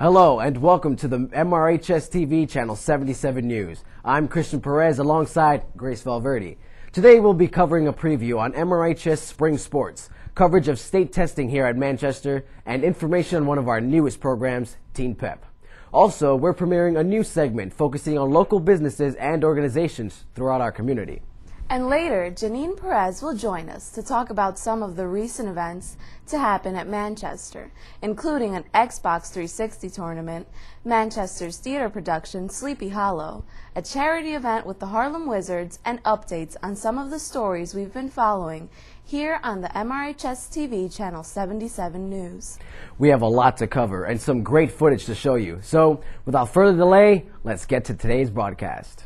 Hello and welcome to the MRHStv Channel 77 News. I'm Christian Perez alongside Grace Valverde. Today we'll be covering a preview on MRHS Spring Sports, coverage of state testing here at Manchester, and information on one of our newest programs, Teen Pep. Also, we're premiering a new segment focusing on local businesses and organizations throughout our community. And later, Janine Perez will join us to talk about some of the recent events to happen at Manchester, including an Xbox 360 tournament, Manchester's theater production Sleepy Hollow, a charity event with the Harlem Wizards, and updates on some of the stories we've been following here on the MRHStv Channel 77 News. We have a lot to cover and some great footage to show you. So, without further delay, let's get to today's broadcast.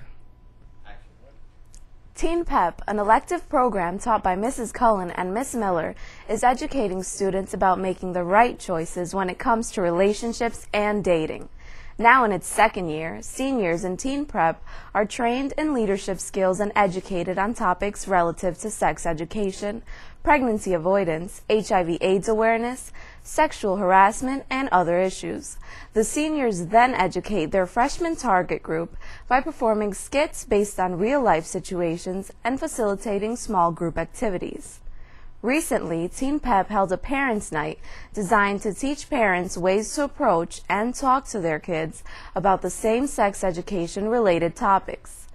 Teen Pep, an elective program taught by Mrs. Cullen and Miss Miller, is educating students about making the right choices when it comes to relationships and dating. Now in its second year, seniors in Teen Prep are trained in leadership skills and educated on topics relative to sex education, pregnancy avoidance, HIV/AIDS awareness, sexual harassment, and other issues. The seniors then educate their freshman target group by performing skits based on real-life situations and facilitating small group activities. Recently, Teen Pep held a Parents' Night designed to teach parents ways to approach and talk to their kids about the same-sex education-related topics.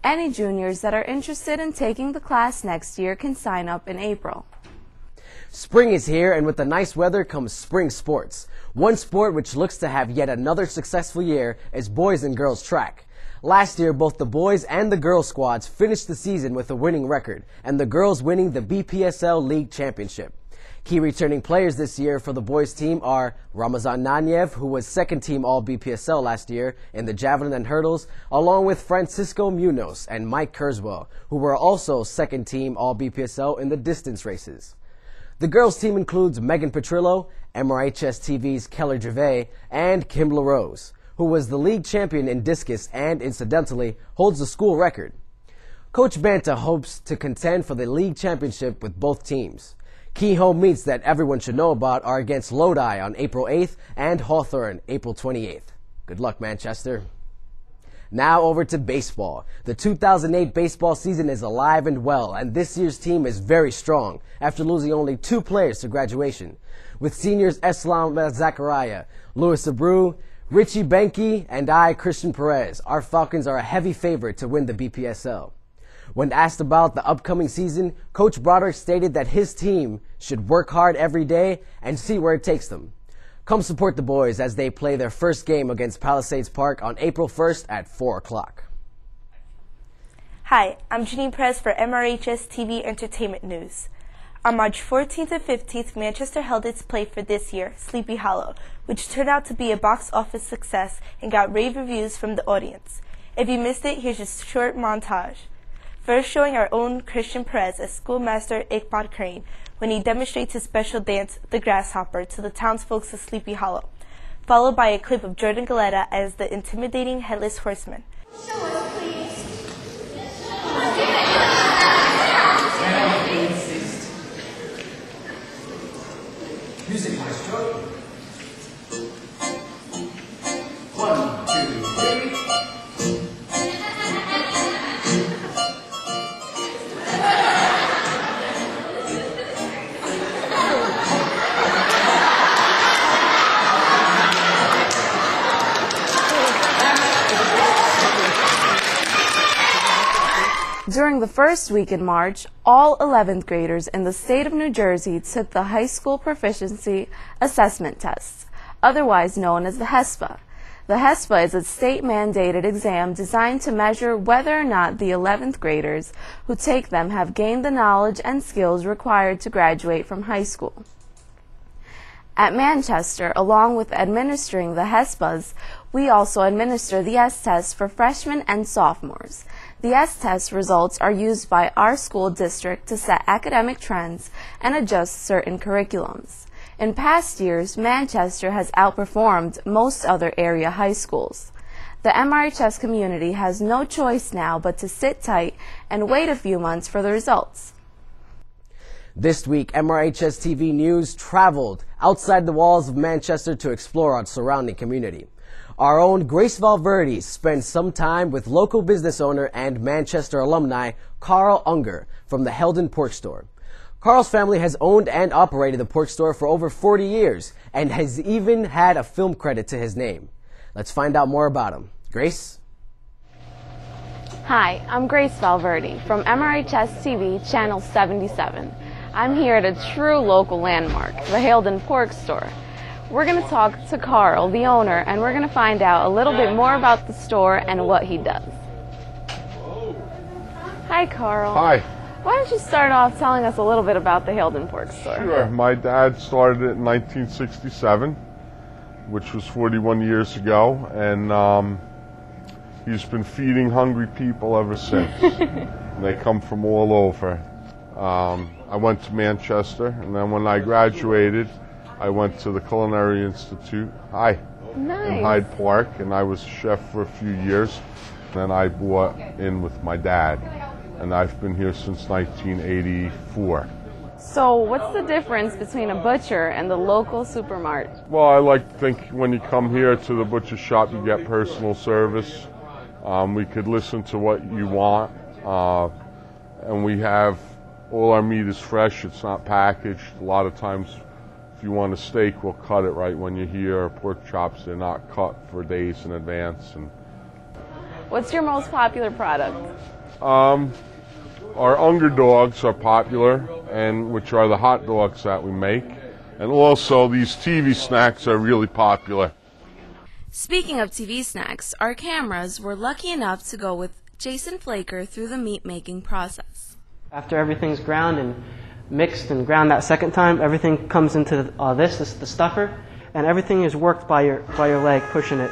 Any juniors that are interested in taking the class next year can sign up in April. Spring is here, and with the nice weather comes spring sports. One sport which looks to have yet another successful year is boys and girls track. Last year, both the boys and the girls squads finished the season with a winning record, and the girls winning the BPSL League Championship. Key returning players this year for the boys team are Ramazan Naniev, who was second team All-BPSL last year in the javelin and hurdles, along with Francisco Munoz and Mike Kurzweil, who were also second team All-BPSL in the distance races. The girls team includes Megan Petrillo, MRHS-TV's Keller Gervais, and Kim LaRose, who was the league champion in discus and, incidentally, holds the school record. Coach Banta hopes to contend for the league championship with both teams. Key home meets that everyone should know about are against Lodi on April 8th and Hawthorne April 28th. Good luck, Manchester. Now over to baseball. The 2008 baseball season is alive and well, and this year's team is very strong after losing only 2 players to graduation. With seniors Eslam Zachariah, Louis Abreu, Richie Benke, and I, Christian Perez, our Falcons are a heavy favorite to win the BPSL. When asked about the upcoming season, Coach Broderick stated that his team should work hard every day and see where it takes them. Come support the boys as they play their first game against Palisades Park on April 1st at 4 o'clock. Hi, I'm Janine Perez for MRHStv Entertainment News. On March 14th and 15th, Manchester held its play for this year, Sleepy Hollow, which turned out to be a box office success and got rave reviews from the audience. If you missed it, here's a short montage. First showing our own Christian Perez as schoolmaster Iqbal Crane when he demonstrates his special dance, the Grasshopper, to the townsfolk of Sleepy Hollow, followed by a clip of Jordan Galetta as the intimidating Headless Horseman. Show us, please. Music, maestro. 1, 2, 3. During the first week in March, all 11th graders in the state of New Jersey took the High School Proficiency Assessment Tests, otherwise known as the HESPA. The HESPA is a state-mandated exam designed to measure whether or not the 11th graders who take them have gained the knowledge and skills required to graduate from high school. At Manchester, along with administering the HESPAs, we also administer the S-Test for freshmen and sophomores. The S-Test results are used by our school district to set academic trends and adjust certain curriculums. In past years, Manchester has outperformed most other area high schools. The MRHS community has no choice now but to sit tight and wait a few months for the results. This week, MRHStv News traveled outside the walls of Manchester to explore our surrounding community. Our own Grace Valverde spent some time with local business owner and Manchester alumni Karl Unger from the Haledon Pork Store. Karl's family has owned and operated the pork store for over 40 years and has even had a film credit to his name. Let's find out more about him. Grace? Hi, I'm Grace Valverde from MRHStv Channel 77. I'm here at a true local landmark, the Haledon Pork Store. We're going to talk to Karl, the owner, and we're going to find out a little bit more about the store and what he does. Hi, Karl. Hi. Why don't you start off telling us a little bit about the Haledon Pork Store? Sure. My dad started it in 1967, which was 41 years ago, and he's been feeding hungry people ever since. And they come from all over. I went to Manchester, and then when I graduated, I went to the Culinary Institute in Hyde Park, and I was a chef for a few years. Then I bought in with my dad, and I've been here since 1984. So what's the difference between a butcher and the local supermarket? Well, I like to think when you come here to the butcher shop, you get personal service. We could listen to what you want, and we have all our meat is fresh. It's not packaged. A lot of times, if you want a steak, we'll cut it right when you're here. Pork chops, they're not cut for days in advance. And What's your most popular product? our Unger dogs are popular, and which are the hot dogs that we make. And also, these TV snacks are really popular. Speaking of TV snacks, our cameras were lucky enough to go with Jason Flaker through the meat making process. After everything's ground and mixed and ground that second time, everything comes into this is the stuffer, and everything is worked by your leg pushing it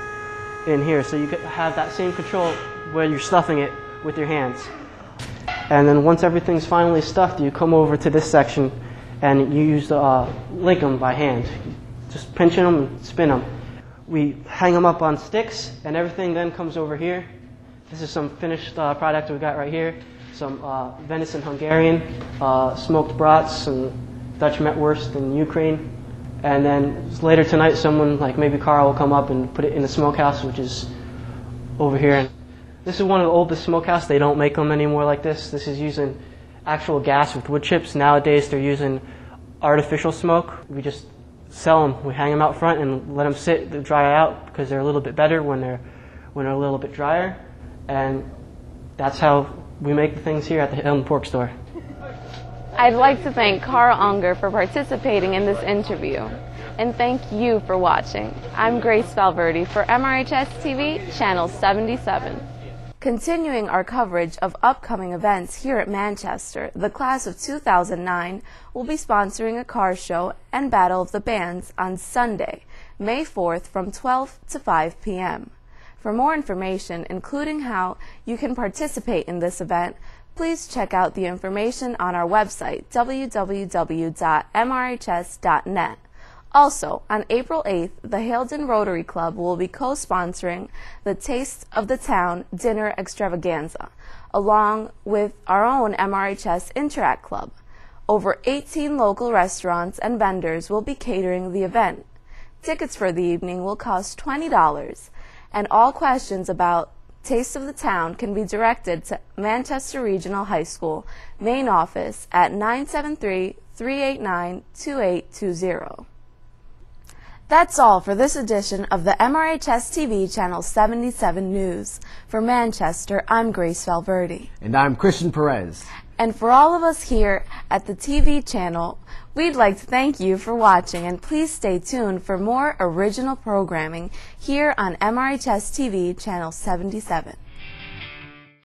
in here. So you can have that same control where you're stuffing it with your hands. And then once everything's finally stuffed, you come over to this section and you use the link them by hand. Just pinching them and spin them. We hang them up on sticks, and everything then comes over here. This is some finished product we got right here. Some venison Hungarian, smoked brats, and Dutch Metwurst in Ukraine. And then later tonight, someone like maybe Karl will come up and put it in the smokehouse, which is over here. This is one of the oldest smokehouses. They don't make them anymore like this. This is using actual gas with wood chips. Nowadays, they're using artificial smoke. We just sell them. We hang them out front and let them sit, dry out, because they're a little bit better when they're a little bit drier. And that's how we make the things here at the Haledon Pork Store. I'd like to thank Karl Unger for participating in this interview. And thank you for watching. I'm Grace Valverde for MRHStv Channel 77. Continuing our coverage of upcoming events here at Manchester, the class of 2009 will be sponsoring a car show and Battle of the Bands on Sunday, May 4th from 12 to 5 p.m. For more information, including how you can participate in this event, please check out the information on our website, www.mrhs.net. Also, on April 8th, the Haledon Rotary Club will be co-sponsoring the Taste of the Town Dinner Extravaganza, along with our own MRHS Interact Club. Over 18 local restaurants and vendors will be catering the event. Tickets for the evening will cost $20, and all questions about Taste of the Town can be directed to Manchester Regional High School main office at 973-389-2820. That's all for this edition of the MRHStv Channel 77 News. For Manchester, I'm Grace Valverde. And I'm Christian Perez. And for all of us here at the TV channel, we'd like to thank you for watching, and please stay tuned for more original programming here on MRHStv Channel 77.